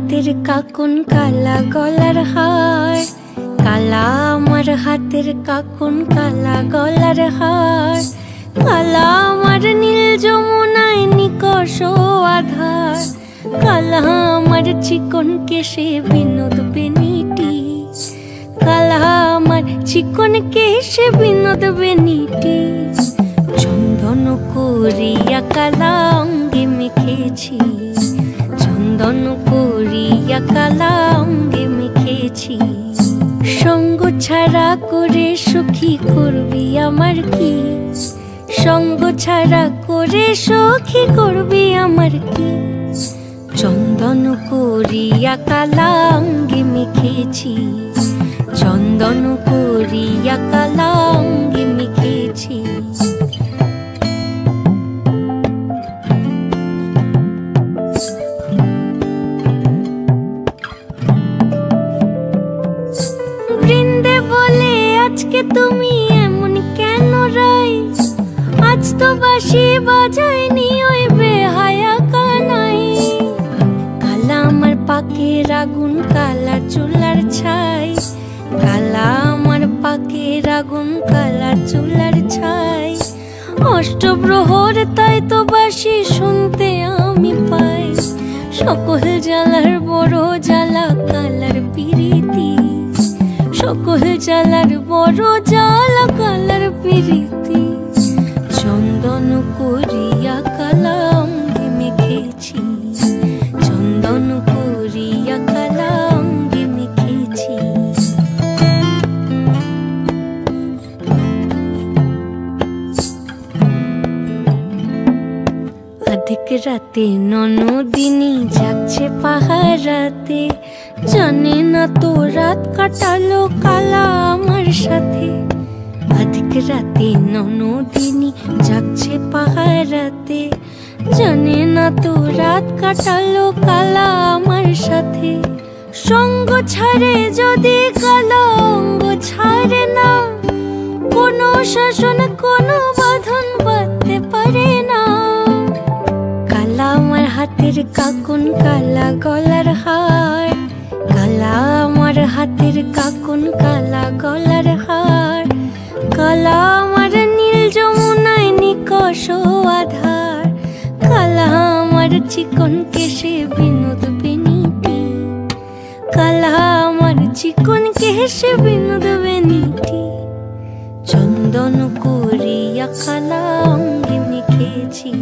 হাতের কাকুন কালা গলার হার, কালা আমার হাতের কাকুন কালা গলার হার, কালা আমার নীল যমুনায় নিকষ আধার, কালা আমার চিকন কেশে বিনোদ বেনিটি, কালা আমার চিকন কেশে বিনোদ বেনিটি। চন্দন করিয়া কালা অঙ্গে মেখেছি, চন্দন করিয়া কালা অঙ্গে মেখেছি। সঙ্গ ছাড়া করে সখী করবি আমার কি, সঙ্গ ছাড়া করে সখী করবি আমার কি। চন্দন করিয়া কালা অঙ্গে মেখেছি, চন্দন করিয়া কালা অঙ্গে মেখেছি। বৃন্দে বলে আজকে তুমি এমন কেন রাই, আজ তো বাঁশি বাজায়নি ওই বেহায়া কানাই। কালা আমার পাকের আগুন কালা চুলার ছাই, কালা আমার পাকের আগুন কালা চুলার ছাই। অষ্টপ্রহর তাই তো বাঁশি শুনতে আমি পাই, সকল জ্বালার বড় জ্বালা কালার পিরিতি, সকল জ্বালার বড় জ্বালা কালার পিরিতি। চন্দন করিয়া কালা অঙ্গে মেখেছি, চন্দন করিয়া কালা অঙ্গে মেখেছি। অধিক রাতে ননদিনী জাগছে পাহারাতে, জানে না তো রাত কাটালো কালা আমার সাথে। অধিক রাতে ননদিনী জাগছে পাহারাতে, জানে না তো রাত কাটালো কালা আমার সাথে। সঙ্গ ছাড়ে যদি কালা অঙ্গ ছাড়ে না, কোনো শাসন কোনো বাঁধন বাঁধতে পারে না। কালা আমার হাতের কাকুন কালা গলার হার, কালা আমার হাতের কাকুন কালা গলার হার, কালা আমার নীল যমুনায় নিকষ আধার, কালা আমার চিকন কেশে বিনোদ বেনিটি, কালা আমার চিকন কেশে বিনোদ বেনিটি। চন্দন করিয়া কালা অঙ্গে মেখেছি।